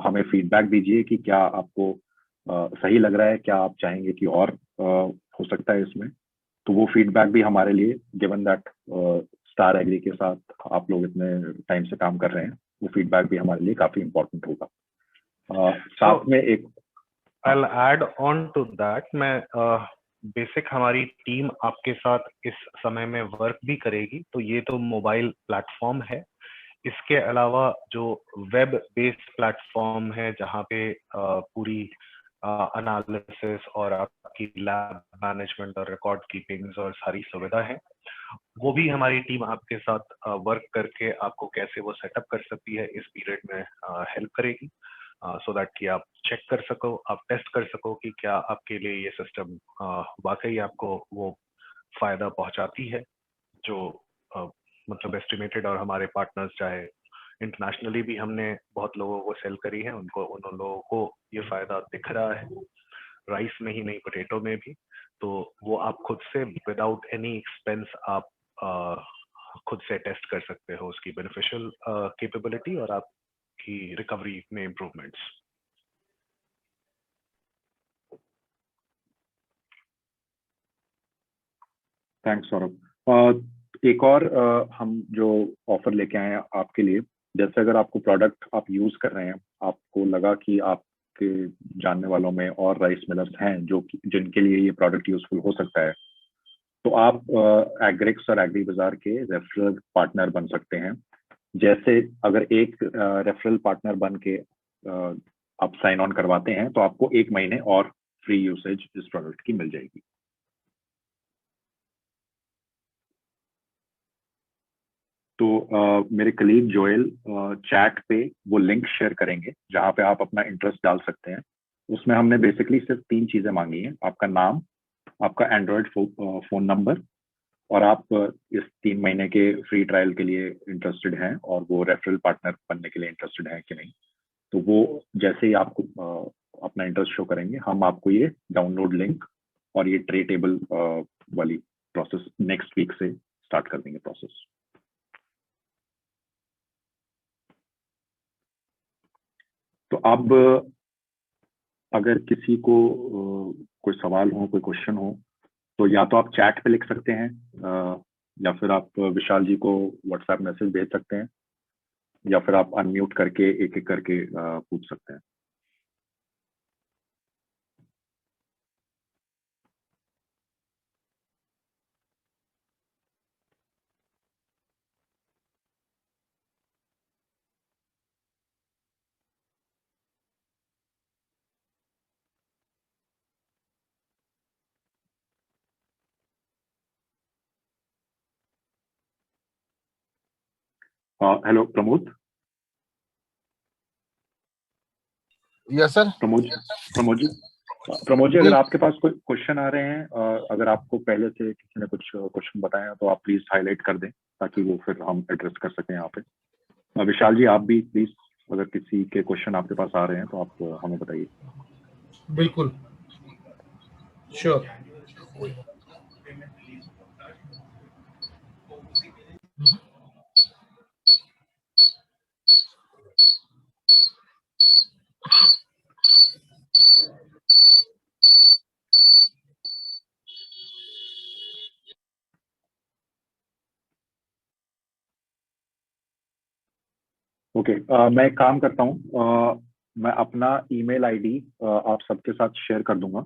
हमें फीडबैक दीजिए कि क्या आपको सही लग रहा है, क्या आप चाहेंगे कि और हो सकता है इसमें। तो वो फीडबैक भी हमारे लिए, गिवन दैट स्टार एग्री के साथ आप लोग इतने टाइम से काम कर रहे हैं, वो फीडबैक भी हमारे लिए काफी इम्पोर्टेंट होगा। साथ में एक I'll add on to that, मैं बेसिक हमारी टीम आपके साथ इस समय में वर्क भी करेगी। तो ये तो मोबाइल प्लेटफॉर्म है, इसके अलावा जो वेब बेस्ड प्लेटफॉर्म है जहाँ पे पूरी एनालिसिस और आपकी लैब मैनेजमेंट और रिकॉर्ड कीपिंग्स और सारी सुविधा है, वो भी हमारी टीम आपके साथ वर्क करके आपको कैसे वो सेटअप कर सकती है इस पीरियड में हेल्प करेगी, सो दैट कि आप चेक कर सको, आप टेस्ट कर सको कि क्या आपके लिए ये सिस्टम वाकई आपको वो फायदा पहुंचाती है जो मतलब एस्टिमेटेड। और हमारे पार्टनर्स चाहे इंटरनेशनली भी हमने बहुत लोगों को सेल करी है, उन लोगों को ये फायदा दिख रहा है, राइस में ही नहीं पोटैटो में भी। तो वो आप खुद से विदाउट एनी एक्सपेंस आप खुद से टेस्ट कर सकते हो उसकी बेनिफिशियल कैपेबिलिटी और आपकी रिकवरी में इम्प्रूवमेंट्स। थैंक्स सौरभ। एक और हम जो ऑफर लेके आए हैं आपके लिए, जैसे अगर आपको प्रोडक्ट आप यूज कर रहे हैं, आपको लगा कि आपके जानने वालों में और राइस मिलर्स हैं जो जिनके लिए ये प्रोडक्ट यूजफुल हो सकता है, तो आप एग्रिक्स और एग्री बाजार के रेफरल पार्टनर बन सकते हैं। जैसे अगर एक रेफरल पार्टनर बन के आप साइन ऑन करवाते हैं तो आपको 1 महीने और फ्री यूसेज इस प्रोडक्ट की मिल जाएगी। तो मेरे कलीग जोएल चैट पे वो लिंक शेयर करेंगे जहाँ पे आप अपना इंटरेस्ट डाल सकते हैं। उसमें हमने बेसिकली सिर्फ 3 चीजें मांगी हैं, आपका नाम, आपका एंड्रॉयड फोन नंबर, और आप इस 3 महीने के फ्री ट्रायल के लिए इंटरेस्टेड हैं और वो रेफरल पार्टनर बनने के लिए इंटरेस्टेड हैं कि नहीं। तो वो जैसे ही आपको अपना इंटरेस्ट शो करेंगे, हम आपको ये डाउनलोड लिंक और ये ट्रे टेबल वाली प्रोसेस नेक्स्ट वीक से स्टार्ट कर देंगे प्रोसेस। तो अब अगर किसी को कोई सवाल हो, कोई क्वेश्चन हो, तो या तो आप चैट पे लिख सकते हैं या फिर आप विशाल जी को व्हाट्सएप मैसेज भेज सकते हैं, या फिर आप अनम्यूट करके एक एक करके पूछ सकते हैं। Hello Pramod. Yes sir. Pramod ji अगर आपके पास कोई क्वेश्चन आ रहे हैं, अगर आपको पहले से किसी ने कुछ क्वेश्चन बताया तो आप प्लीज हाईलाइट कर दें ताकि वो फिर हम एड्रेस कर सकें यहाँ पे। विशाल जी आप भी प्लीज, अगर किसी के क्वेश्चन आपके पास आ रहे हैं तो आप हमें बताइए। बिल्कुल, श्योर। ओके, मैं एक काम करता हूँ, मैं अपना ईमेल आईडी आप सबके साथ शेयर कर दूंगा।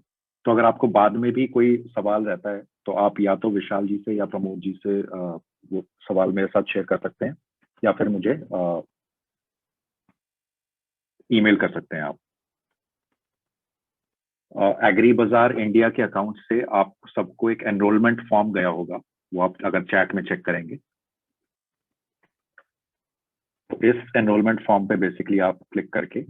तो अगर आपको बाद में भी कोई सवाल रहता है तो आप या तो विशाल जी से या प्रमोद जी से वो सवाल मेरे साथ शेयर कर सकते हैं, या फिर मुझे ईमेल कर सकते हैं आप। एग्री बाजार इंडिया के अकाउंट से आप सबको एक एनरोलमेंट फॉर्म गया होगा, वो आप अगर चैट में चेक करेंगे तो इस एनरोलमेंट फॉर्म पे बेसिकली आप क्लिक करके